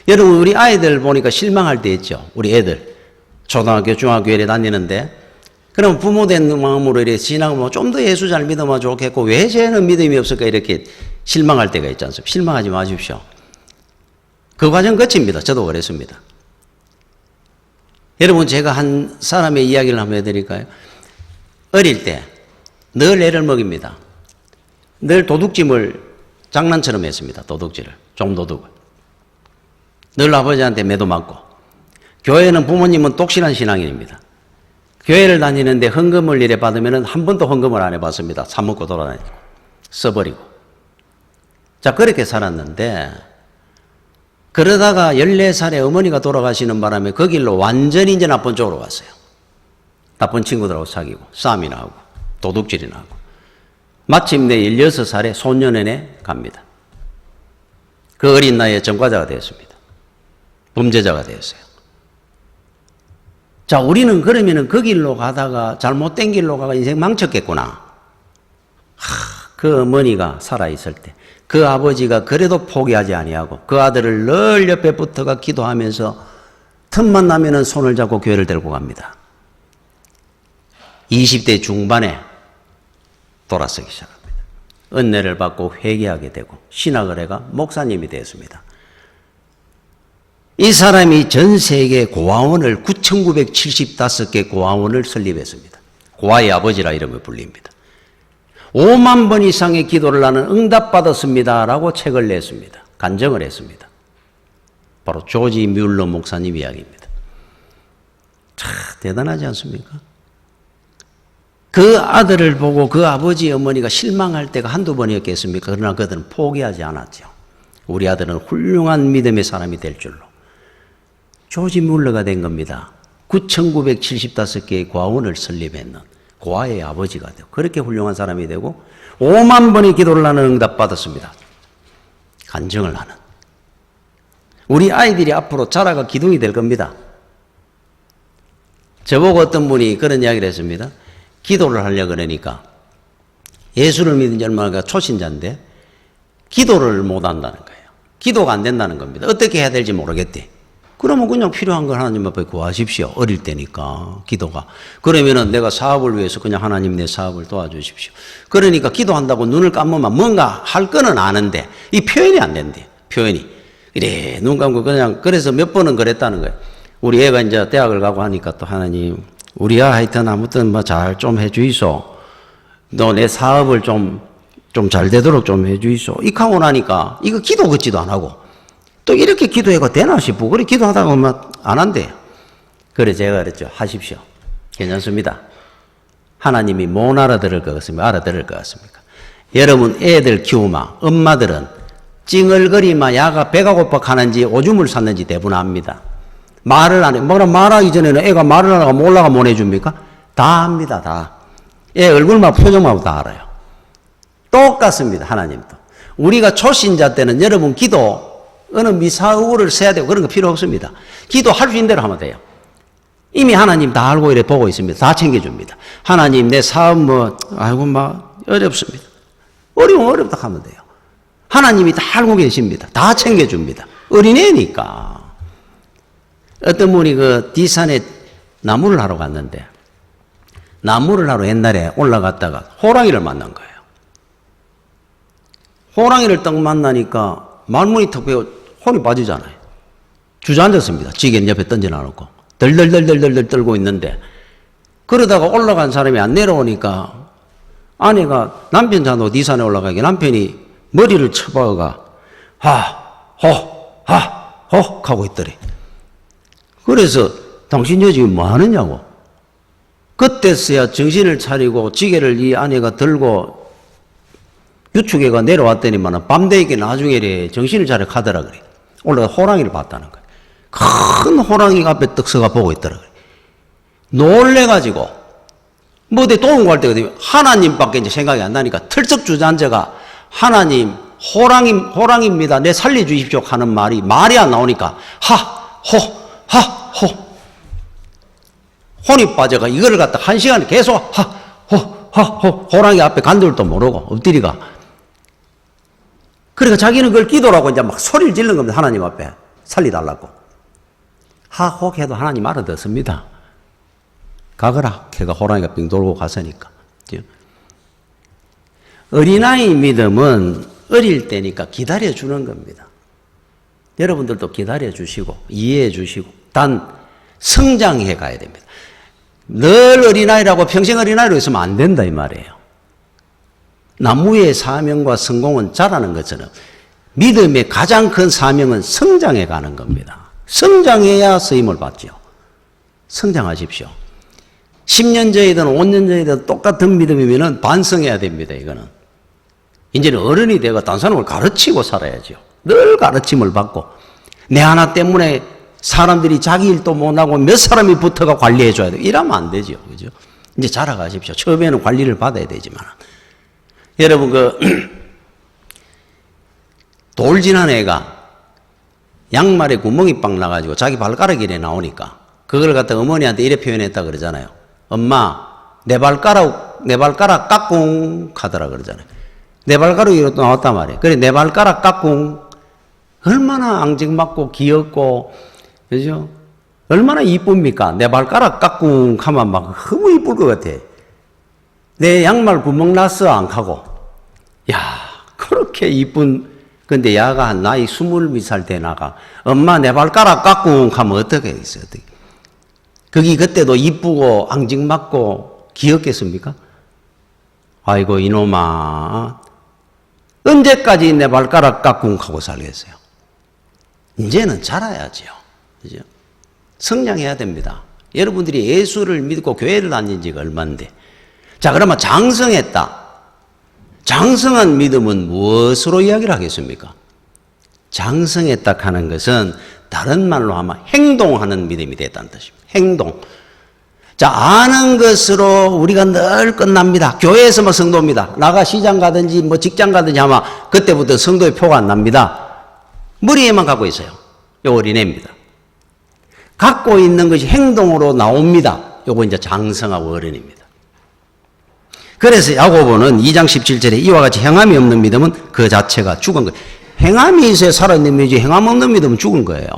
여러분 우리 아이들 보니까 실망할 때 있죠. 우리 애들 초등학교, 중학교에 다니는데 그럼 부모 된 마음으로 이렇게 지나가면 좀 더 예수 잘 믿으면 좋겠고 왜 쟤는 믿음이 없을까 이렇게 실망할 때가 있지 않습니까? 실망하지 마십시오. 그 과정 끝입니다. 저도 그랬습니다. 여러분 제가 한 사람의 이야기를 한번 해드릴까요? 어릴 때 늘 애를 먹입니다. 늘 도둑질을 장난처럼 했습니다. 도둑질을. 종도둑을. 늘 아버지한테 매도 맞고 교회는 부모님은 똑실한 신앙인입니다. 교회를 다니는데 헌금을 이래 받으면 한 번도 헌금을 안 해봤습니다. 사먹고 돌아다니고 써버리고. 자 그렇게 살았는데 그러다가 14살에 어머니가 돌아가시는 바람에 그 길로 완전히 이제 나쁜 쪽으로 갔어요. 나쁜 친구들하고 사귀고 싸움이나 하고 도둑질이나 하고 마침내 16살에 소년원에 갑니다. 그 어린 나이에 전과자가 되었습니다. 범죄자가 되었어요. 자 우리는 그러면은 그 길로 가다가 잘못된 길로 가가 인생 망쳤겠구나. 그 어머니가 살아있을 때 그 아버지가 그래도 포기하지 아니하고 그 아들을 늘 옆에 붙어가 기도하면서 틈만 나면은 손을 잡고 교회를 데리고 갑니다. 20대 중반에 돌아서기 시작합니다. 은혜를 받고 회개하게 되고 신학을 해가 목사님이 되었습니다. 이 사람이 전 세계 고아원을 9,975개 고아원을 설립했습니다. 고아의 아버지라 이름을 불립니다. 5만 번 이상의 기도를 나는 응답받았습니다라고 책을 냈습니다. 간증을 했습니다. 바로 조지 뮬러 목사님 이야기입니다. 참 대단하지 않습니까? 그 아들을 보고 그 아버지 어머니가 실망할 때가 한두 번이었겠습니까? 그러나 그들은 포기하지 않았죠. 우리 아들은 훌륭한 믿음의 사람이 될 줄로. 조지 뮬러가 된 겁니다. 9,975개의 고아원을 설립했는 고아의 아버지가 되고 그렇게 훌륭한 사람이 되고 5만 번의 기도를 하는 응답받았습니다. 간증을 하는. 우리 아이들이 앞으로 자라가 기둥이 될 겁니다. 저보고 어떤 분이 그런 이야기를 했습니다. 기도를 하려고 그러니까 예수를 믿은 지 얼마나 초신자인데 기도를 못 한다는 거예요. 기도가 안 된다는 겁니다. 어떻게 해야 될지 모르겠대. 그러면 그냥 필요한 걸 하나님 앞에 구하십시오. 어릴 때니까 기도가. 그러면은 내가 사업을 위해서 그냥 하나님 내 사업을 도와주십시오. 그러니까 기도한다고 눈을 감으면 뭔가 할 거는 아는데 이 표현이 안 된대. 표현이. 이래 눈 감고 그냥 그래서 몇 번은 그랬다는 거예요. 우리 애가 이제 대학을 가고 하니까 또 하나님 우리 아 하여튼 아무튼 뭐 잘 좀 해주이소. 너 내 사업을 좀 잘 되도록 좀 해주이소. 이렇게 하고 나니까 이거 기도 같지도 안 하고 또 이렇게 기도해가 되나 싶고 그래 기도하다가 막 안 한대요. 그래 제가 그랬죠. 하십시오. 괜찮습니다. 하나님이 못 알아들을 것 같습니까? 알아들을 것 같습니까? 여러분 애들 키우마 엄마들은 찡얼거리마 야가 배가 고파 하는지 오줌을 쌌는지 대부분 압니다. 말을 안 해. 뭐라 말하기 전에는 애가 말을 안 하고 몰라가 못 해줍니까? 다 합니다. 다. 애 얼굴만 표정만 다 알아요. 똑같습니다. 하나님도. 우리가 초신자 때는 여러분 기도 어느 미사우를 세야 되고 그런 거 필요 없습니다. 기도할 수 있는 대로 하면 돼요. 이미 하나님 다 알고 이래 보고 있습니다. 다 챙겨줍니다. 하나님 내 사업 아이고 막 어렵습니다. 어려우면 어렵다 하면 돼요. 하나님이 다 알고 계십니다. 다 챙겨줍니다. 어린애니까. 어떤 분이 그 디산에 나무를 하러 갔는데 나무를 하러 옛날에 올라갔다가 호랑이를 만난 거예요. 호랑이를 딱 만나니까 말문이 턱 베어 혼이 빠지잖아요. 주저앉았습니다. 지게는 옆에 던져놔놓고 덜덜덜덜덜 떨고 있는데 그러다가 올라간 사람이 안 내려오니까 아내가 남편 잔도 디산에 올라가게 남편이 머리를 쳐박아가 하 하고 있더래. 그래서 당신 여지 뭐 하느냐고. 그때서야 정신을 차리고 지게를 이 아내가 들고 유축해가 내려왔더니만 밤 되게 나중에 정신을 차려 가더라 그래. 올라가 호랑이를 봤다는 거야. 큰 호랑이가 앞에 떡 서가 보고 있더라 그래. 놀래가지고 뭐 어디 도움 구할 때가 되면 하나님밖에 이제 생각이 안 나니까 털썩 주저앉아가 하나님 호랑이입니다. 내 살려주십시오 하는 말이 안 나오니까 호 혼이 빠져가 이거를 갖다 1시간 계속 호랑이 앞에 간들도 모르고 엎드리가. 그러니까 자기는 그걸 기도라고 이제 막 소리를 지르는 겁니다. 하나님 앞에 살리달라고. 하혹 해도 하나님 알아듣습니다. 가거라. 걔가 호랑이가 빙 돌고 갔으니까. 어린아이 믿음은 어릴 때니까 기다려주는 겁니다. 여러분들도 기다려주시고 이해해 주시고 단 성장해 가야 됩니다. 늘 어린아이라고 평생 어린아이로 있으면 안 된다 이 말이에요. 나무의 사명과 성공은 자라는 것처럼 믿음의 가장 큰 사명은 성장해 가는 겁니다. 성장해야 쓰임을 받죠. 성장하십시오. 10년 전이든 5년 전이든 똑같은 믿음이면 반성해야 됩니다. 이거는. 이제는 어른이 되고 다른 사람을 가르치고 살아야죠. 늘 가르침을 받고 내 하나 때문에 사람들이 자기 일도 못하고 몇 사람이 붙어가 관리해 줘야 돼요. 이러면 안 되죠. 그죠? 이제 자라가십시오. 처음에는 관리를 받아야 되지만. 여러분, 돌 지난 애가 양말에 구멍이 빵 나가지고 자기 발가락 이래 나오니까 그걸 갖다 어머니한테 이래 표현했다 그러잖아요. 엄마, 내 발가락 까꿍 하더라 그러잖아요. 내 발가락이 또 나왔단 말이에요. 그래, 내 발가락 까꿍. 얼마나 앙증맞고 귀엽고, 그죠? 얼마나 이쁩니까? 내 발가락 까꿍 하면 막 너무 이쁠 것 같아. 내 양말 구멍 났어, 안 하고. 야, 그렇게 이쁜, 근데 야가 한 나이 20살 돼 나가. 엄마, 내 발가락 까꿍 하면 어떻게 했어요? 어떻게? 거기 그때도 이쁘고 앙증맞고 귀엽겠습니까? 아이고, 이놈아. 언제까지 내 발가락 까꿍 하고 살겠어요? 이제는 자라야죠. 그죠? 성장해야 됩니다. 여러분들이 예수를 믿고 교회를 다닌 지가 얼마인데. 자, 그러면 장성했다. 장성한 믿음은 무엇으로 이야기를 하겠습니까? 장성했다 하는 것은 다른 말로 하면 행동하는 믿음이 됐다는 뜻입니다. 행동. 자, 아는 것으로 우리가 늘 끝납니다. 교회에서 뭐 성도입니다. 나가 시장 가든지 뭐 직장 가든지 아마 그때부터 성도의 표가 안 납니다. 머리에만 갖고 있어요. 요 어린애입니다. 갖고 있는 것이 행동으로 나옵니다. 요거 이제 장성하고 어른입니다. 그래서 야고보는 2장 17절에 이와 같이 행함이 없는 믿음은 그 자체가 죽은 거예요. 행함이 있어야 살아있는 믿음이지 행함 없는 믿음은 죽은 거예요.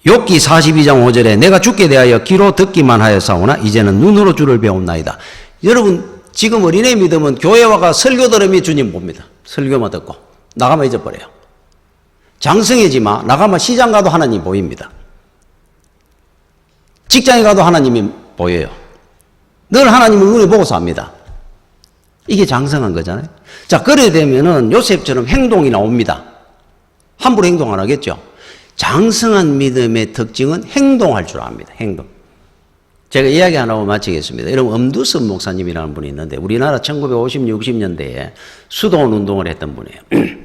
욥기 42장 5절에 내가 죽게 대하여 귀로 듣기만 하였사오나 이제는 눈으로 주를 배움나이다. 여러분 지금 어린애 믿음은 교회 와가 설교 들으면 주님 봅니다. 설교만 듣고 나가면 잊어버려요. 장성해지 마. 나가면 시장 가도 하나님 보입니다. 직장에 가도 하나님이 보여요. 늘 하나님을 눈에 보고서 합니다. 이게 장성한 거잖아요. 자, 그래 되면은 요셉처럼 행동이 나옵니다. 함부로 행동 안 하겠죠. 장성한 믿음의 특징은 행동할 줄 압니다. 행동. 제가 이야기 하나 하고 마치겠습니다. 여러분 엄두섭 목사님이라는 분이 있는데 우리나라 1950, 60년대에 수도원 운동을 했던 분이에요.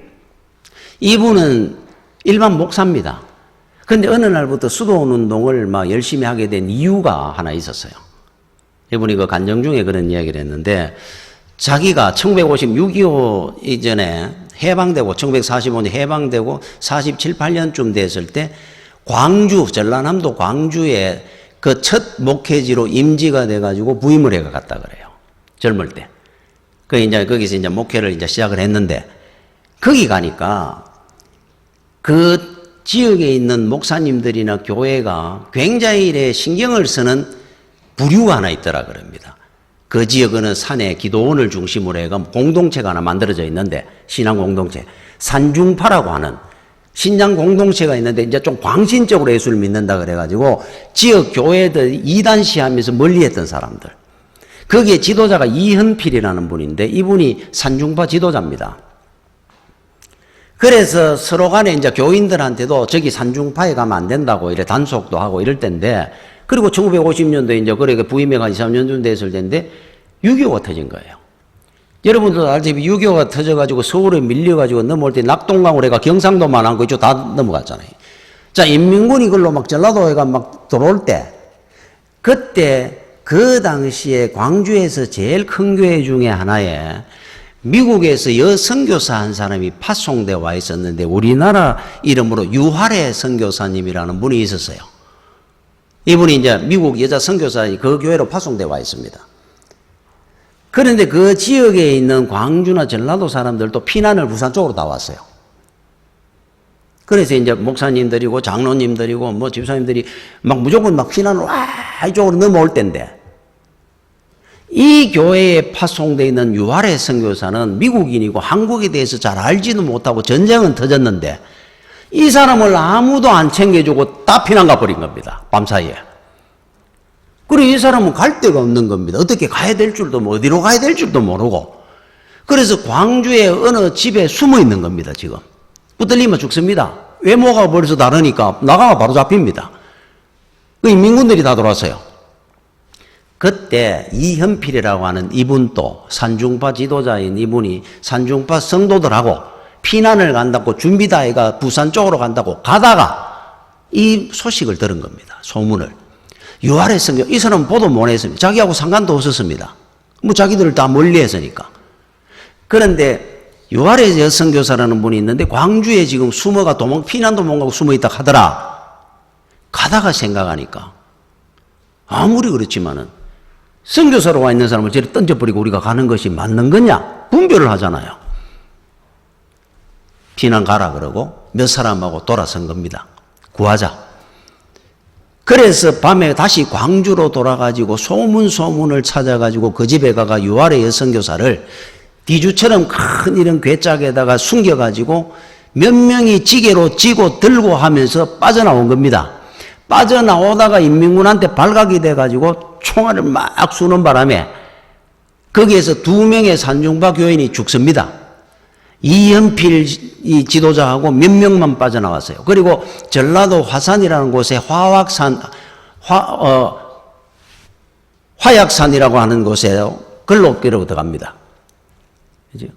이분은 일반 목사입니다. 그런데 어느 날부터 수도원 운동을 막 열심히 하게 된 이유가 하나 있었어요. 이분이 그 간정 중에 그런 이야기를 했는데 자기가 1956, 6.25 이전에 해방되고 1945년 해방되고 47, 8년쯤 됐을 때 광주, 전라남도 광주에 그 첫 목회지로 임지가 돼가지고 부임을 해가 갔다 그래요. 젊을 때. 그 이제 거기서 이제 목회를 이제 시작을 했는데 거기 가니까 그 지역에 있는 목사님들이나 교회가 굉장히 신경을 쓰는 부류가 하나 있더라 그럽니다. 그 지역은 산에 기도원을 중심으로 해가 공동체가 하나 만들어져 있는데 신앙 공동체 산중파라고 하는 신앙 공동체가 있는데 이제 좀 광신적으로 예수를 믿는다 그래가지고 지역 교회들 이단시하면서 멀리했던 사람들 거기에 지도자가 이현필이라는 분인데 이분이 산중파 지도자입니다. 그래서 서로 간에 이제 교인들한테도 저기 산중파에 가면 안 된다고 이래 단속도 하고 이럴 텐데 그리고 1950년도에 이제 그렇게 부임해가 2, 3년쯤 됐을 텐데 6.25가 터진 거예요. 여러분들도 알다시피 6.25가 터져가지고 서울에 밀려가지고 넘어올 때 낙동강으로 해가 경상도만 안 거 이쪽 다 넘어갔잖아요. 자, 인민군이 그걸로 막 전라도에가 막 들어올 때 그때 그 당시에 광주에서 제일 큰 교회 중에 하나에 미국에서 여선교사 한 사람이 파송되어 와 있었는데 우리나라 이름으로 유하래 선교사님이라는 분이 있었어요. 이분이 이제 미국 여자 선교사 그 교회로 파송되어 와 있습니다. 그런데 그 지역에 있는 광주나 전라도 사람들도 피난을 부산 쪽으로 다 왔어요. 그래서 이제 목사님들이고 장로님들이고 뭐 집사님들이 막 무조건 막 피난을 와 이쪽으로 넘어올 때인데 이 교회에 파송되어 있는 유아래 선교사는 미국인이고 한국에 대해서 잘 알지도 못하고 전쟁은 터졌는데 이 사람을 아무도 안 챙겨주고 다 피난 가버린 겁니다. 밤사이에. 그리고 이 사람은 갈 데가 없는 겁니다. 어떻게 가야 될 줄도 어디로 가야 될 줄도 모르고 그래서 광주의 어느 집에 숨어 있는 겁니다. 지금. 붙들리면 죽습니다. 외모가 벌써 다르니까 나가면 바로 잡힙니다. 그 인민군들이 다 들어왔어요. 그때 이현필이라고 하는 이분도 산중파 지도자인 이분이 산중파 성도들하고 피난을 간다고 준비 다 해가 부산 쪽으로 간다고 가다가 이 소식을 들은 겁니다. 소문을. 유아래 선교, 이 사람은 보도 못 했습니다. 자기하고 상관도 없었습니다. 뭐 자기들을 다 멀리 했으니까. 그런데 유아래 여선교사라는 분이 있는데 광주에 지금 숨어가 피난도 못 가고 숨어 있다 하더라. 가다가 생각하니까 아무리 그렇지만은 선교사로 와 있는 사람을 저리 던져버리고 우리가 가는 것이 맞는 거냐? 분별을 하잖아요. 피난 가라 그러고 몇 사람하고 돌아선 겁니다. 구하자. 그래서 밤에 다시 광주로 돌아가지고 소문을 찾아가지고 그 집에 가가 유아래 여선교사를 디주처럼 큰 이런 괴짝에다가 숨겨가지고 몇 명이 지게로 지고 들고 하면서 빠져나온 겁니다. 빠져나오다가 인민군한테 발각이 돼가지고 총알을 막 쏘는 바람에 거기에서 2명의 산중파 교인이 죽습니다. 이현필 이 지도자하고 몇 명만 빠져나왔어요. 그리고 전라도 화산이라는 곳에 화약산이라고 하는 곳에 걸로 들어갑니다. 그죠?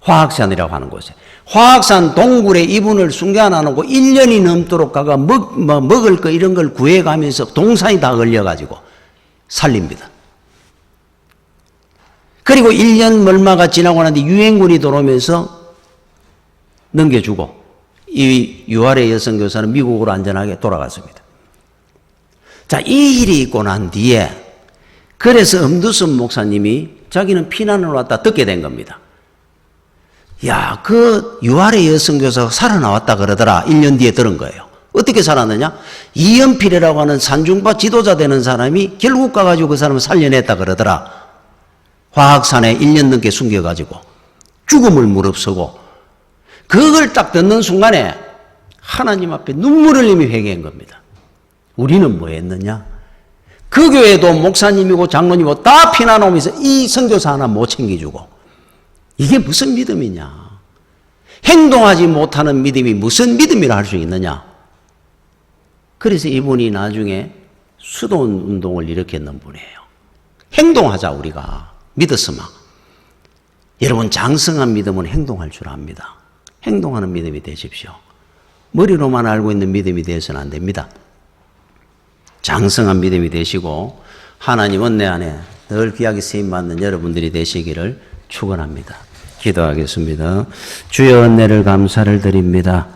화학산이라고 하는 곳에. 화학산 동굴에 이분을 숨겨 놔놓고 1년이 넘도록 가가 먹을 거 이런 걸 구해가면서 동산이 다 걸려가지고 살립니다. 그리고 1년 멀마가 지나고 나는데 유행군이 들어오면서 넘겨주고 이 유아래 여성교사는 미국으로 안전하게 돌아갔습니다. 자, 이 일이 있고 난 뒤에 그래서 엄두선 목사님이 자기는 피난을 왔다 듣게 된 겁니다. 야, 그 유아래 여성교사가 살아나왔다 그러더라. 1년 뒤에 들은 거예요. 어떻게 살았느냐? 이연필이라고 하는 산중파 지도자 되는 사람이 결국 가가지고 그 사람을 살려냈다 그러더라. 화학산에 1년 넘게 숨겨가지고 죽음을 무릅쓰고 그걸 딱 듣는 순간에 하나님 앞에 눈물을 흘리며 회개한 겁니다. 우리는 뭐 했느냐? 그 교회도 목사님이고 장로님이고 다 피난 오면서 이 선교사 하나 못 챙겨주고 이게 무슨 믿음이냐? 행동하지 못하는 믿음이 무슨 믿음이라 할 수 있느냐? 그래서 이분이 나중에 수도원 운동을 일으켰는 분이에요. 행동하자 우리가 믿었으면. 여러분 장성한 믿음은 행동할 줄 압니다. 행동하는 믿음이 되십시오. 머리로만 알고 있는 믿음이 되어서는 안 됩니다. 장성한 믿음이 되시고 하나님 은혜 안에 늘 귀하게 쓰임받는 여러분들이 되시기를 축원합니다. 기도하겠습니다. 주여 은혜를 감사를 드립니다.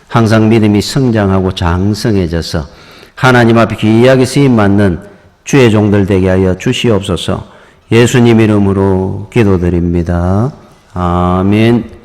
항상 믿음이 성장하고 장성해져서 하나님 앞에 귀하게 쓰임받는 주의 종들 되게 하여 주시옵소서. 예수님 이름으로 기도드립니다. 아멘.